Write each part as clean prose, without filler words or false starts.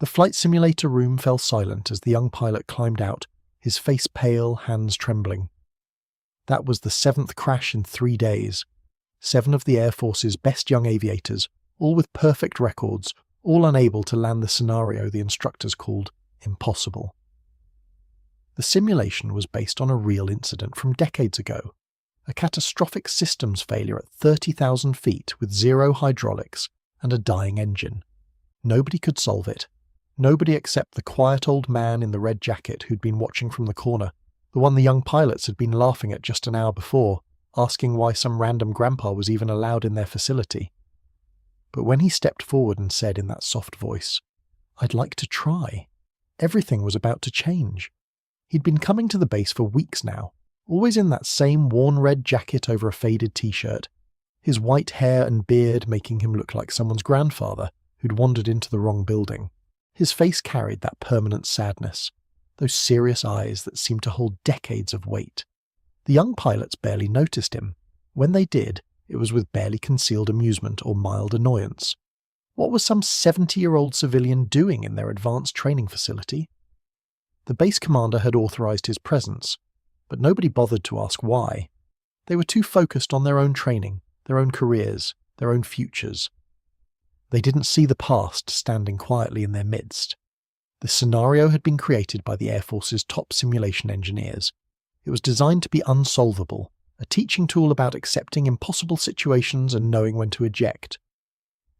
The flight simulator room fell silent as the young pilot climbed out, his face pale, hands trembling. That was the 7th crash in 3 days. 7 of the Air Force's best young aviators, all with perfect records, all unable to land the scenario the instructors called impossible. The simulation was based on a real incident from decades ago, a catastrophic systems failure at 30,000 feet with 0 hydraulics and a dying engine. Nobody could solve it. Nobody except the quiet old man in the red jacket who'd been watching from the corner, the one the young pilots had been laughing at just an hour before, asking why some random grandpa was even allowed in their facility. But when he stepped forward and said in that soft voice, "I'd like to try," everything was about to change. He'd been coming to the base for weeks now, always in that same worn red jacket over a faded t-shirt, his white hair and beard making him look like someone's grandfather who'd wandered into the wrong building. His face carried that permanent sadness, those serious eyes that seemed to hold decades of weight. The young pilots barely noticed him. When they did, it was with barely concealed amusement or mild annoyance. What was some 70-year-old civilian doing in their advanced training facility? The base commander had authorized his presence, but nobody bothered to ask why. They were too focused on their own training, their own careers, their own futures. They didn't see the past standing quietly in their midst. The scenario had been created by the Air Force's top simulation engineers. It was designed to be unsolvable, a teaching tool about accepting impossible situations and knowing when to eject.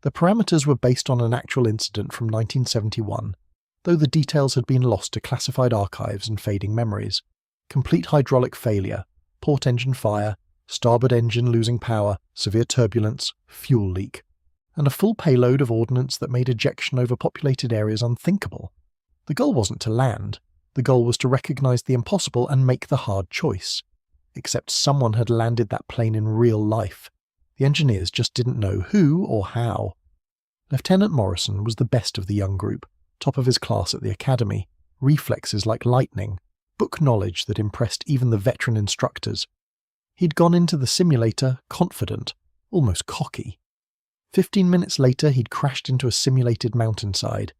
The parameters were based on an actual incident from 1971, though the details had been lost to classified archives and fading memories. Complete hydraulic failure, port engine fire, starboard engine losing power, severe turbulence, fuel leak, and a full payload of ordnance that made ejection over populated areas unthinkable. The goal wasn't to land. The goal was to recognize the impossible and make the hard choice. Except someone had landed that plane in real life. The engineers just didn't know who or how. Lieutenant Morrison was the best of the young group, top of his class at the academy, reflexes like lightning, book knowledge that impressed even the veteran instructors. He'd gone into the simulator confident, almost cocky. 15 minutes later, he'd crashed into a simulated mountainside.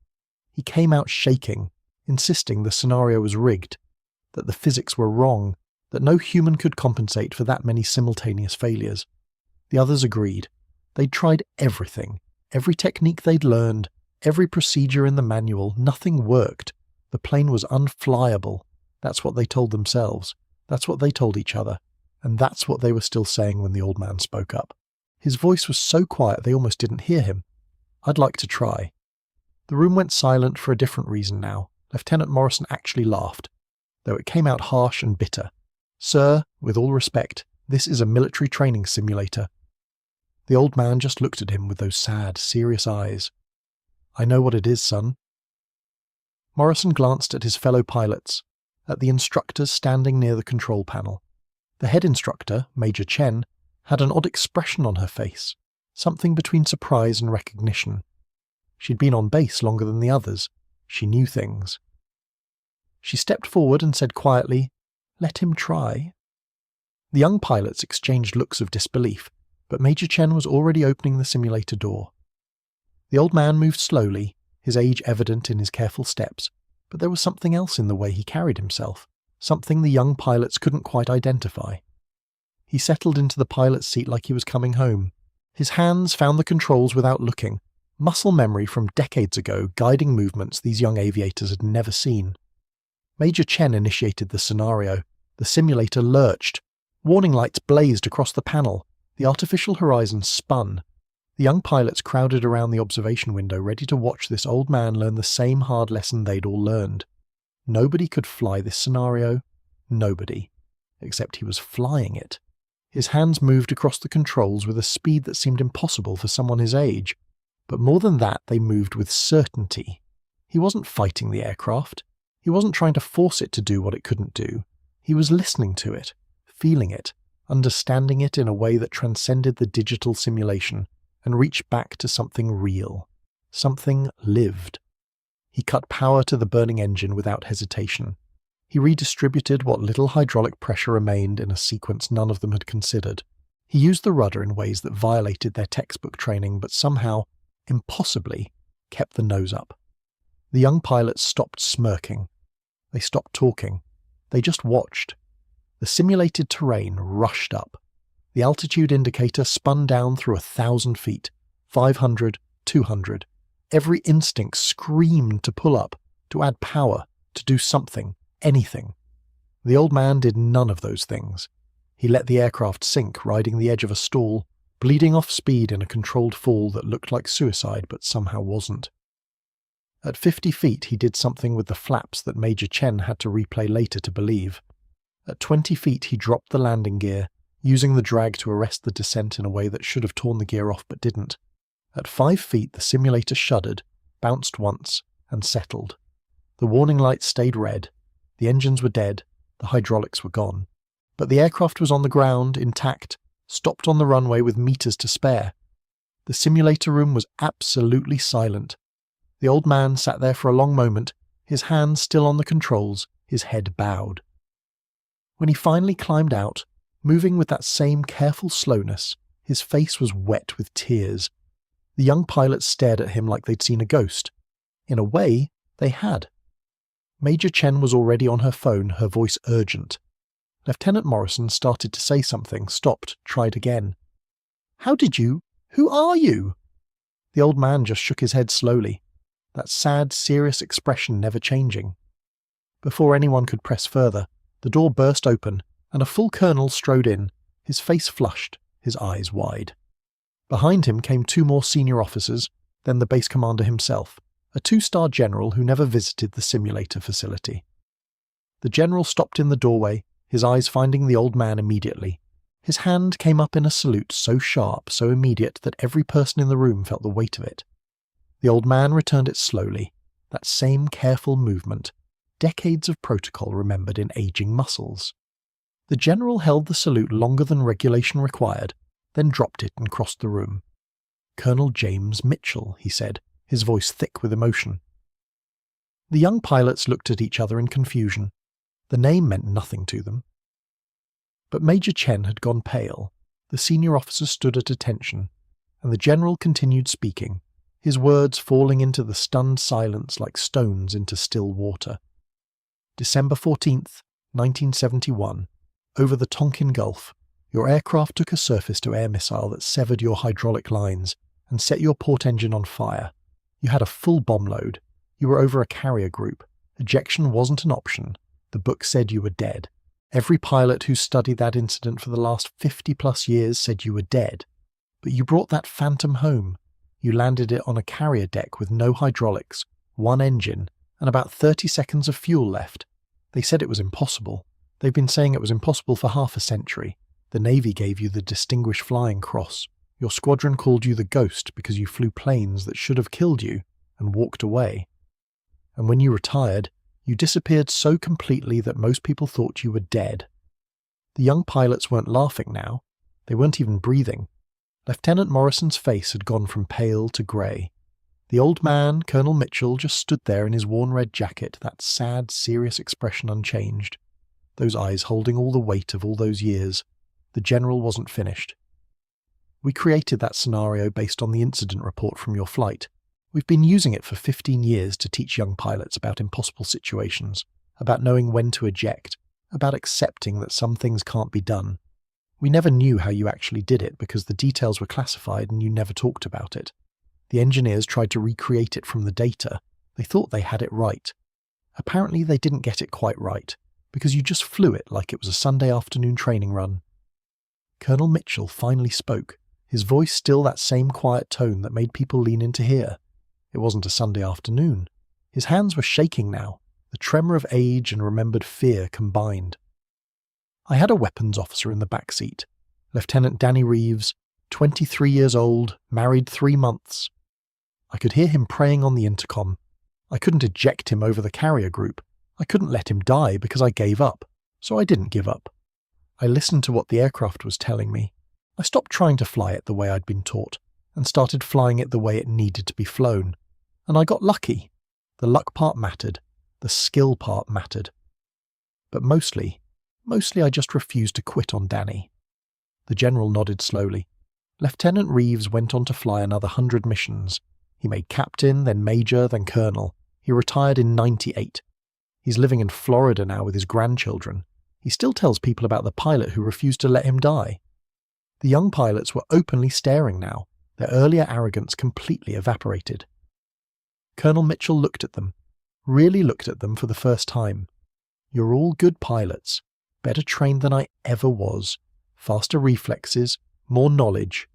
He came out shaking, insisting the scenario was rigged, that the physics were wrong, that no human could compensate for that many simultaneous failures. The others agreed. They'd tried everything, every technique they'd learned, every procedure in the manual. Nothing worked. The plane was unflyable. That's what they told themselves. That's what they told each other. And that's what they were still saying when the old man spoke up. His voice was so quiet they almost didn't hear him. "I'd like to try." The room went silent for a different reason now. Lieutenant Morrison actually laughed, though it came out harsh and bitter. "Sir, with all respect, this is a military training simulator." The old man just looked at him with those sad, serious eyes. "I know what it is, son." Morrison glanced at his fellow pilots, at the instructors standing near the control panel. The head instructor, Major Chen, had an odd expression on her face, something between surprise and recognition. She'd been on base longer than the others. She knew things. She stepped forward and said quietly, "Let him try." The young pilots exchanged looks of disbelief, but Major Chen was already opening the simulator door. The old man moved slowly, his age evident in his careful steps, but there was something else in the way he carried himself, something the young pilots couldn't quite identify. He settled into the pilot's seat like he was coming home. His hands found the controls without looking, muscle memory from decades ago guiding movements these young aviators had never seen. Major Chen initiated the scenario. The simulator lurched. Warning lights blazed across the panel. The artificial horizon spun. The young pilots crowded around the observation window ready to watch this old man learn the same hard lesson they'd all learned. Nobody could fly this scenario. Nobody. Except he was flying it. His hands moved across the controls with a speed that seemed impossible for someone his age. But more than that, they moved with certainty. He wasn't fighting the aircraft. He wasn't trying to force it to do what it couldn't do. He was listening to it, feeling it, understanding it in a way that transcended the digital simulation and reached back to something real, something lived. He cut power to the burning engine without hesitation. He redistributed what little hydraulic pressure remained in a sequence none of them had considered. He used the rudder in ways that violated their textbook training but somehow, impossibly, kept the nose up. The young pilots stopped smirking. They stopped talking. They just watched. The simulated terrain rushed up. The altitude indicator spun down through 1,000 feet, 500, 200. Every instinct screamed to pull up, to add power, to do something, anything. The old man did none of those things. He let the aircraft sink, riding the edge of a stall, bleeding off speed in a controlled fall that looked like suicide but somehow wasn't. At 50 feet he did something with the flaps that Major Chen had to replay later to believe. At 20 feet he dropped the landing gear, using the drag to arrest the descent in a way that should have torn the gear off but didn't. At 5 feet the simulator shuddered, bounced once, and settled. The warning lights stayed red. The engines were dead. The hydraulics were gone. But the aircraft was on the ground, intact, stopped on the runway with meters to spare. The simulator room was absolutely silent. The old man sat there for a long moment, his hands still on the controls, his head bowed. When he finally climbed out, moving with that same careful slowness, his face was wet with tears. The young pilots stared at him like they'd seen a ghost. In a way, they had. Major Chen was already on her phone, her voice urgent. Lieutenant Morrison started to say something, stopped, tried again. "How did you? Who are you?" The old man just shook his head slowly, that sad, serious expression never changing. Before anyone could press further, the door burst open, and a full colonel strode in, his face flushed, his eyes wide. Behind him came 2 more senior officers, then the base commander himself, a 2-star general who never visited the simulator facility. The general stopped in the doorway, his eyes finding the old man immediately. His hand came up in a salute so sharp, so immediate that every person in the room felt the weight of it. The old man returned it slowly, that same careful movement, decades of protocol remembered in aging muscles. The general held the salute longer than regulation required, then dropped it and crossed the room. "Colonel James Mitchell," he said, his voice thick with emotion. The young pilots looked at each other in confusion. The name meant nothing to them. But Major Chen had gone pale, the senior officer stood at attention, and the general continued speaking, his words falling into the stunned silence like stones into still water. "December 14th, 1971, over the Tonkin Gulf, your aircraft took a surface-to-air missile that severed your hydraulic lines and set your port engine on fire. You had a full bomb load. You were over a carrier group. Ejection wasn't an option. The book said you were dead. Every pilot who studied that incident for the last 50-plus years said you were dead. But you brought that phantom home. You landed it on a carrier deck with no hydraulics, 1 engine, and about 30 seconds of fuel left. They said it was impossible. They've been saying it was impossible for half a century. The Navy gave you the Distinguished Flying Cross. Your squadron called you the Ghost because you flew planes that should have killed you and walked away. And when you retired, you disappeared so completely that most people thought you were dead." The young pilots weren't laughing now. They weren't even breathing. Lieutenant Morrison's face had gone from pale to grey. The old man, Colonel Mitchell, just stood there in his worn red jacket, that sad, serious expression unchanged. Those eyes holding all the weight of all those years. The general wasn't finished. "We created that scenario based on the incident report from your flight. We've been using it for 15 years to teach young pilots about impossible situations, about knowing when to eject, about accepting that some things can't be done. We never knew how you actually did it because the details were classified and you never talked about it. The engineers tried to recreate it from the data. They thought they had it right. Apparently they didn't get it quite right, because you just flew it like it was a Sunday afternoon training run." Colonel Mitchell finally spoke, his voice still that same quiet tone that made people lean in to hear. It wasn't a Sunday afternoon. His hands were shaking now, the tremor of age and remembered fear combined. "I had a weapons officer in the back seat, Lieutenant Danny Reeves, 23 years old, married 3 months. I could hear him praying on the intercom. I couldn't eject him over the carrier group. I couldn't let him die because I gave up, so I didn't give up. I listened to what the aircraft was telling me. I stopped trying to fly it the way I'd been taught, and started flying it the way it needed to be flown. And I got lucky. The luck part mattered. The skill part mattered. But mostly I just refused to quit on Danny." The general nodded slowly. Lieutenant Reeves went on to fly another 100 missions. He made captain, then major, then colonel. He retired in '98. He's living in Florida now with his grandchildren. He still tells people about the pilot who refused to let him die. The young pilots were openly staring now, their earlier arrogance completely evaporated. Colonel Mitchell looked at them, really looked at them for the first time. You're all good pilots, better trained than I ever was, faster reflexes, more knowledge.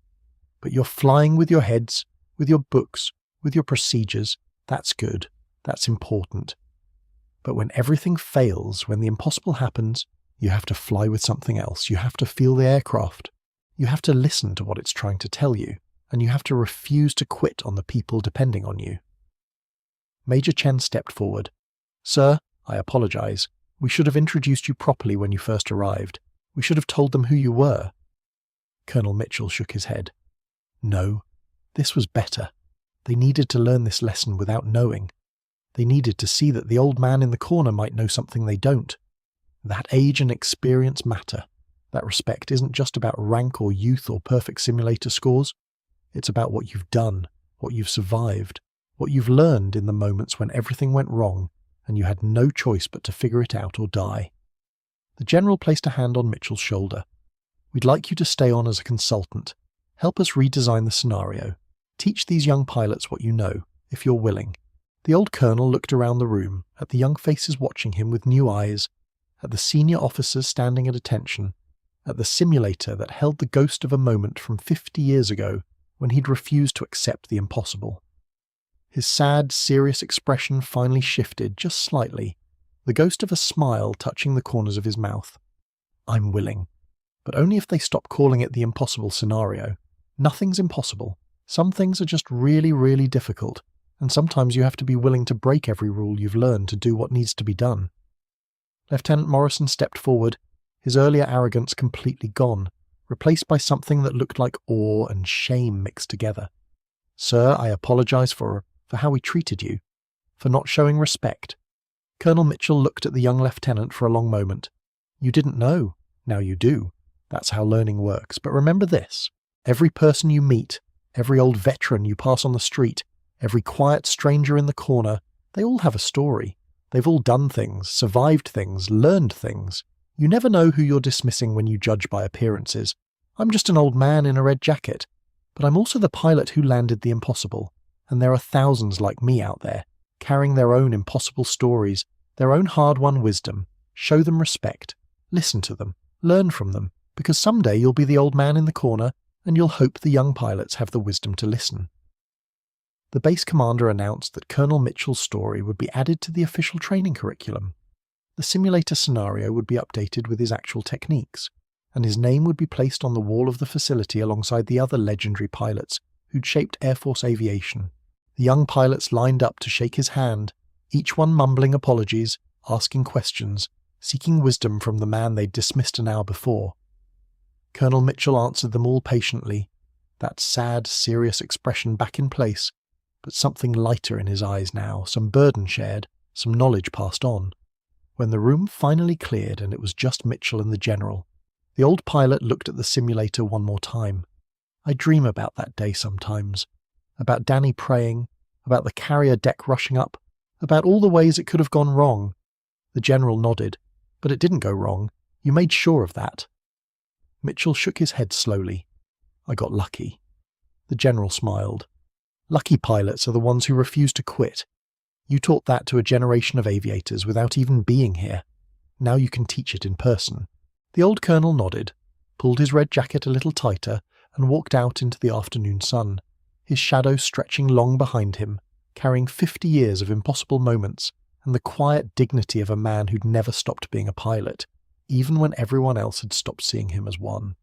But you're flying with your heads, with your books, with your procedures. That's good, that's important. But when everything fails, when the impossible happens, you have to fly with something else. You have to feel the aircraft. You have to listen to what it's trying to tell you, and you have to refuse to quit on the people depending on you. Major Chen stepped forward. Sir, I apologize. We should have introduced you properly when you first arrived. We should have told them who you were. Colonel Mitchell shook his head. No, this was better. They needed to learn this lesson without knowing. They needed to see that the old man in the corner might know something they don't. That age and experience matter. That respect isn't just about rank or youth or perfect simulator scores. It's about what you've done, what you've survived, what you've learned in the moments when everything went wrong and you had no choice but to figure it out or die. The General placed a hand on Mitchell's shoulder. We'd like you to stay on as a consultant. Help us redesign the scenario. Teach these young pilots what you know, if you're willing. The old colonel looked around the room, at the young faces watching him with new eyes, at the senior officers standing at attention, at the simulator that held the ghost of a moment from 50 years ago when he'd refused to accept the impossible. His sad, serious expression finally shifted just slightly, the ghost of a smile touching the corners of his mouth. I'm willing, but only if they stop calling it the impossible scenario. Nothing's impossible. Some things are just really, really difficult, and sometimes you have to be willing to break every rule you've learned to do what needs to be done. Lieutenant Morrison stepped forward, his earlier arrogance completely gone, replaced by something that looked like awe and shame mixed together. Sir, I apologize for how we treated you, for not showing respect. Colonel Mitchell looked at the young lieutenant for a long moment. You didn't know. Now you do. That's how learning works. But remember this. Every person you meet, every old veteran you pass on the street, every quiet stranger in the corner, they all have a story. They've all done things, survived things, learned things. You never know who you're dismissing when you judge by appearances. I'm just an old man in a red jacket, but I'm also the pilot who landed the impossible, and there are thousands like me out there, carrying their own impossible stories, their own hard-won wisdom. Show them respect. Listen to them. Learn from them, because someday you'll be the old man in the corner, and you'll hope the young pilots have the wisdom to listen. The base commander announced that Colonel Mitchell's story would be added to the official training curriculum. The simulator scenario would be updated with his actual techniques, and his name would be placed on the wall of the facility alongside the other legendary pilots who'd shaped Air Force aviation. The young pilots lined up to shake his hand, each one mumbling apologies, asking questions, seeking wisdom from the man they'd dismissed an hour before. Colonel Mitchell answered them all patiently, that sad, serious expression back in place, but something lighter in his eyes now, some burden shared, some knowledge passed on. When the room finally cleared and it was just Mitchell and the General, the old pilot looked at the simulator one more time. I dream about that day sometimes, about Danny praying, about the carrier deck rushing up, about all the ways it could have gone wrong. The General nodded, but it didn't go wrong. You made sure of that. Mitchell shook his head slowly. I got lucky. The General smiled. Lucky pilots are the ones who refuse to quit. You taught that to a generation of aviators without even being here. Now you can teach it in person. The old colonel nodded, pulled his red jacket a little tighter, and walked out into the afternoon sun, his shadow stretching long behind him, carrying 50 years of impossible moments and the quiet dignity of a man who'd never stopped being a pilot, even when everyone else had stopped seeing him as one.